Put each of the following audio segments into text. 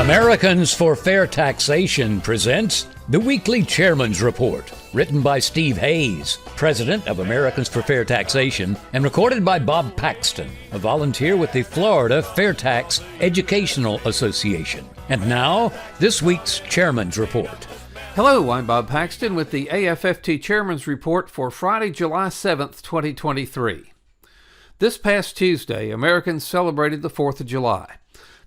Americans for Fair Taxation presents the Weekly Chairman's Report, written by Steve Hayes, president of Americans for Fair Taxation, and recorded by Bob Paxton, a volunteer with the Florida Fair Tax Educational Association. And now, this week's Chairman's Report. Hello, I'm Bob Paxton with the AFFT Chairman's Report for Friday, July 7th, 2023. This past Tuesday, Americans celebrated the 4th of July.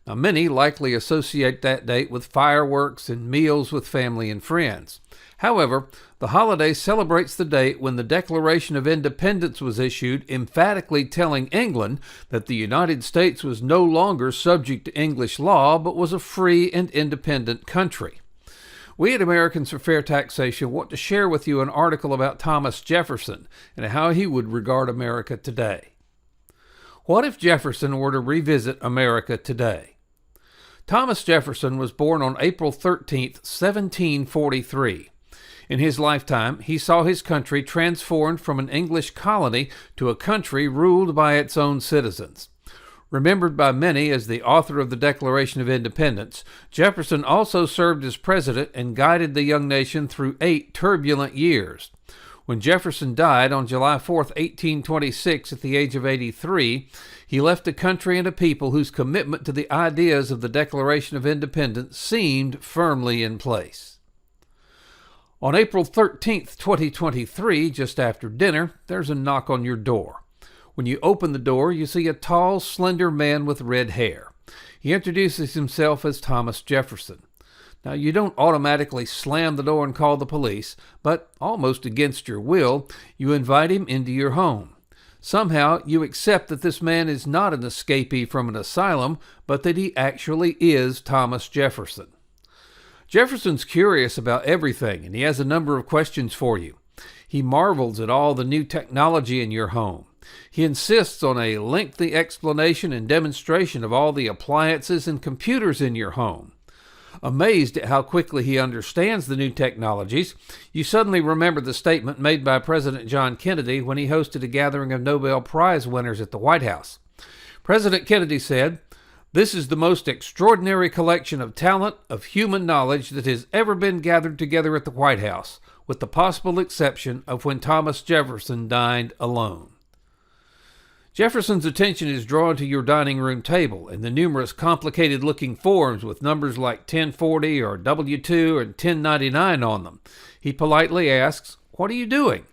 Now, many likely associate that date with fireworks and meals with family and friends. However, the holiday celebrates the date when the Declaration of Independence was issued, emphatically telling England that the United States was no longer subject to English law, but was a free and independent country. We at Americans for Fair Taxation want to share with you an article about Thomas Jefferson and how he would regard America today. What if Jefferson were to revisit America today? Thomas Jefferson was born on April 13, 1743. In his lifetime, he saw his country transformed from an English colony to a country ruled by its own citizens. Remembered by many as the author of the Declaration of Independence, Jefferson also served as president and guided the young nation through 8 turbulent years. When Jefferson died on July 4, 1826, at the age of 83, he left a country and a people whose commitment to the ideas of the Declaration of Independence seemed firmly in place. On April 13, 2023, just after dinner, there's a knock on your door. When you open the door, you see a tall, slender man with red hair. He introduces himself as Thomas Jefferson. Now, you don't automatically slam the door and call the police, but almost against your will, you invite him into your home. Somehow, you accept that this man is not an escapee from an asylum, but that he actually is Thomas Jefferson. Jefferson's curious about everything, and he has a number of questions for you. He marvels at all the new technology in your home. He insists on a lengthy explanation and demonstration of all the appliances and computers in your home. Amazed at how quickly he understands the new technologies, you suddenly remember the statement made by President John Kennedy when he hosted a gathering of Nobel Prize winners at the White House. President Kennedy said, "This is the most extraordinary collection of talent, of human knowledge that has ever been gathered together at the White House, with the possible exception of when Thomas Jefferson dined alone." Jefferson's attention is drawn to your dining room table and the numerous complicated-looking forms with numbers like 1040 or W2 and 1099 on them. He politely asks, "What are you doing?"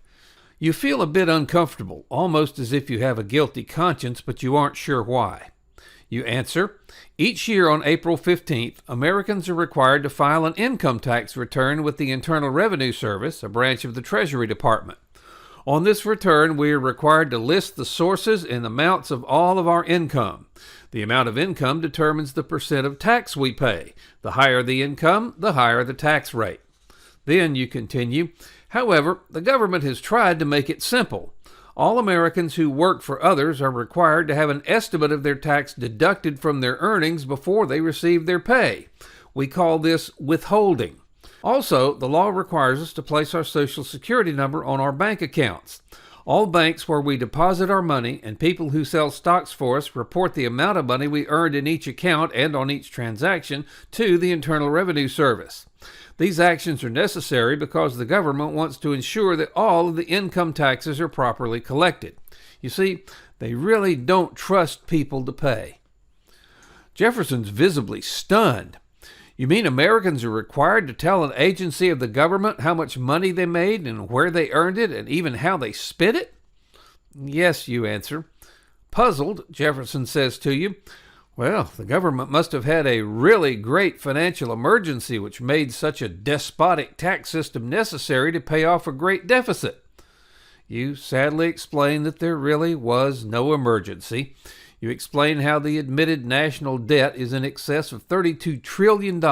You feel a bit uncomfortable, almost as if you have a guilty conscience, but you aren't sure why. You answer, "Each year on April 15th, Americans are required to file an income tax return with the Internal Revenue Service, a branch of the Treasury Department. On this return, we are required to list the sources and amounts of all of our income. The amount of income determines the percent of tax we pay. The higher the income, the higher the tax rate." Then you continue, "However, the government has tried to make it simple. All Americans who work for others are required to have an estimate of their tax deducted from their earnings before they receive their pay. We call this withholding. Also, the law requires us to place our Social Security number on our bank accounts. All banks where we deposit our money and people who sell stocks for us report the amount of money we earned in each account and on each transaction to the Internal Revenue Service. These actions are necessary because the government wants to ensure that all of the income taxes are properly collected. You see, they really don't trust people to pay." Jefferson's visibly stunned. "You mean Americans are required to tell an agency of the government how much money they made and where they earned it and even how they spent it?" "Yes," you answer. Puzzled, Jefferson says to you, "Well, the government must have had a really great financial emergency which made such a despotic tax system necessary to pay off a great deficit." You sadly explain that there really was no emergency. You explain how the admitted national debt is in excess of $32 trillion,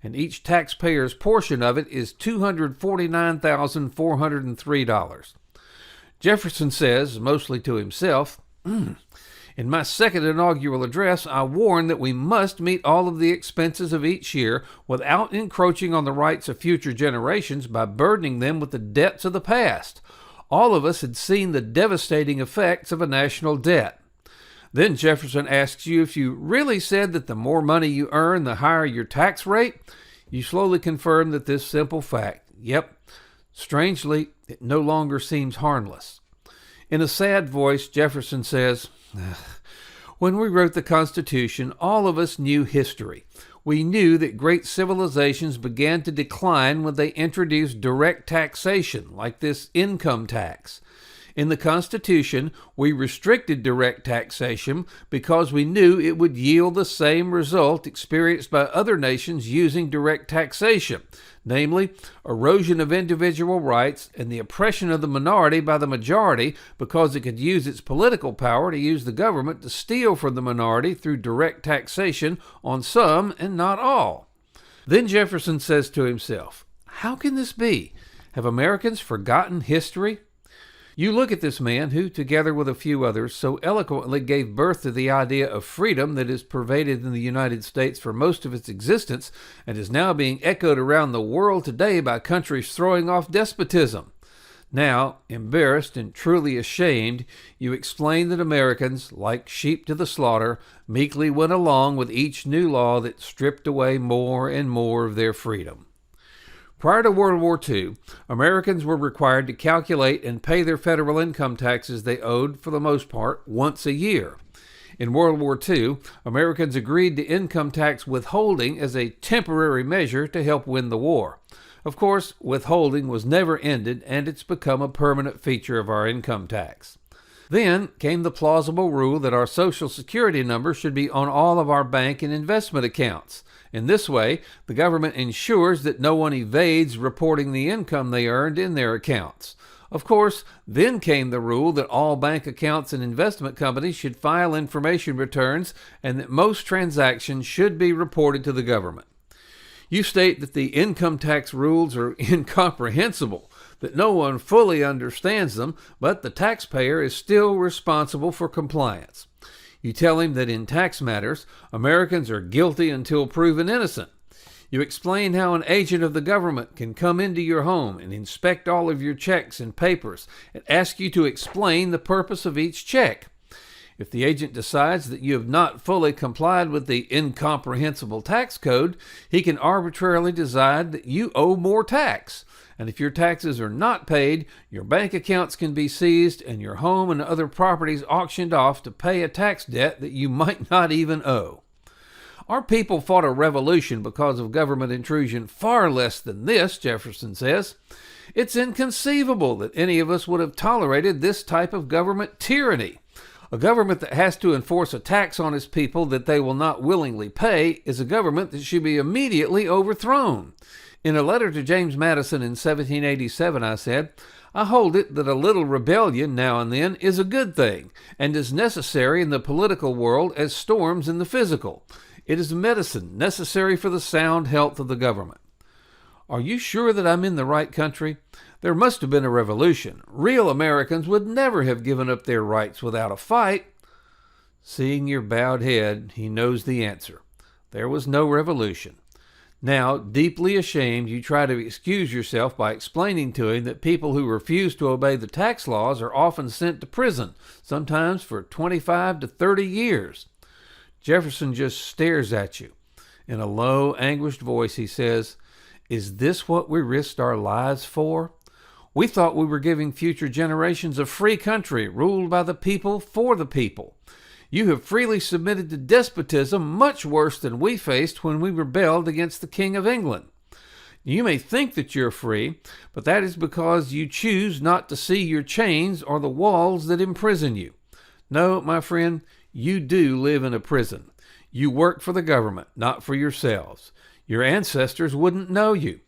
and each taxpayer's portion of it is $249,403. Jefferson says, mostly to himself, "In my second inaugural address, I warned that we must meet all of the expenses of each year without encroaching on the rights of future generations by burdening them with the debts of the past. All of us had seen the devastating effects of a national debt. Then Jefferson asks you if you really said that the more money you earn, the higher your tax rate. You slowly confirm that this simple fact, yep, strangely, it no longer seems harmless. In a sad voice, Jefferson says, "When we wrote the Constitution, all of us knew history. We knew that great civilizations began to decline when they introduced direct taxation, like this income tax. In the Constitution, we restricted direct taxation because we knew it would yield the same result experienced by other nations using direct taxation, namely, erosion of individual rights and the oppression of the minority by the majority because it could use its political power to use the government to steal from the minority through direct taxation on some and not all." Then Jefferson says to himself, "How can this be? Have Americans forgotten history?" You look at this man who, together with a few others, so eloquently gave birth to the idea of freedom that has pervaded in the United States for most of its existence and is now being echoed around the world today by countries throwing off despotism. Now, embarrassed and truly ashamed, you explain that Americans, like sheep to the slaughter, meekly went along with each new law that stripped away more and more of their freedom. Prior to World War II, Americans were required to calculate and pay their federal income taxes they owed, for the most part, once a year. In World War II, Americans agreed to income tax withholding as a temporary measure to help win the war. Of course, withholding was never ended, and it's become a permanent feature of our income tax. Then came the plausible rule that our Social Security number should be on all of our bank and investment accounts. In this way, the government ensures that no one evades reporting the income they earned in their accounts. Of course, then came the rule that all bank accounts and investment companies should file information returns and that most transactions should be reported to the government. You state that the income tax rules are incomprehensible, that no one fully understands them, but the taxpayer is still responsible for compliance. You tell him that in tax matters, Americans are guilty until proven innocent. You explain how an agent of the government can come into your home and inspect all of your checks and papers and ask you to explain the purpose of each check. If the agent decides that you have not fully complied with the incomprehensible tax code, he can arbitrarily decide that you owe more tax. And if your taxes are not paid, your bank accounts can be seized and your home and other properties auctioned off to pay a tax debt that you might not even owe. Our people fought a revolution because of government intrusion far less than this, Jefferson says. It's inconceivable that any of us would have tolerated this type of government tyranny. A government that has to enforce a tax on its people that they will not willingly pay is a government that should be immediately overthrown. In a letter to James Madison in 1787, I said, "I hold it that a little rebellion now and then is a good thing, and is necessary in the political world as storms in the physical. It is medicine necessary for the sound health of the government." Are you sure that I'm in the right country? There must have been a revolution. Real Americans would never have given up their rights without a fight. Seeing your bowed head, he knows the answer. There was no revolution. Now, deeply ashamed, you try to excuse yourself by explaining to him that people who refuse to obey the tax laws are often sent to prison, sometimes for 25 to 30 years. Jefferson just stares at you. In a low, anguished voice, he says, "Is this what we risked our lives for? We thought we were giving future generations a free country ruled by the people for the people. You have freely submitted to despotism much worse than we faced when we rebelled against the King of England. You may think that you're free, but that is because you choose not to see your chains or the walls that imprison you. No, my friend, you do live in a prison. You work for the government, not for yourselves. Your ancestors wouldn't know you.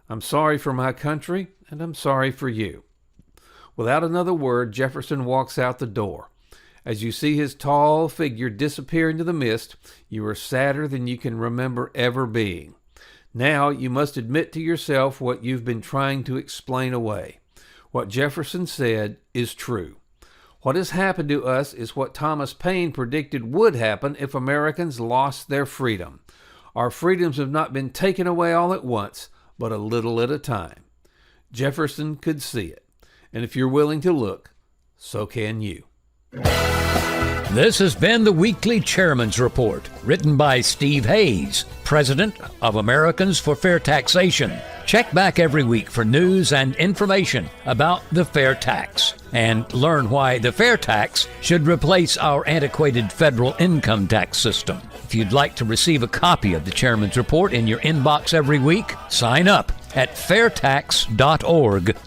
I'm sorry for my country, and I'm sorry for you." Without another word, Jefferson walks out the door. As you see his tall figure disappear into the mist, you are sadder than you can remember ever being. Now you must admit to yourself what you've been trying to explain away. What Jefferson said is true. What has happened to us is what Thomas Paine predicted would happen if Americans lost their freedom. Our freedoms have not been taken away all at once, but a little at a time. Jefferson could see it, and if you're willing to look, so can you. This has been the Weekly Chairman's Report, written by Steve Hayes, President of Americans for Fair Taxation. Check back every week for news and information about the fair tax, and learn why the fair tax should replace our antiquated federal income tax system. If you'd like to receive a copy of the Chairman's Report in your inbox every week, sign up at fairtax.org.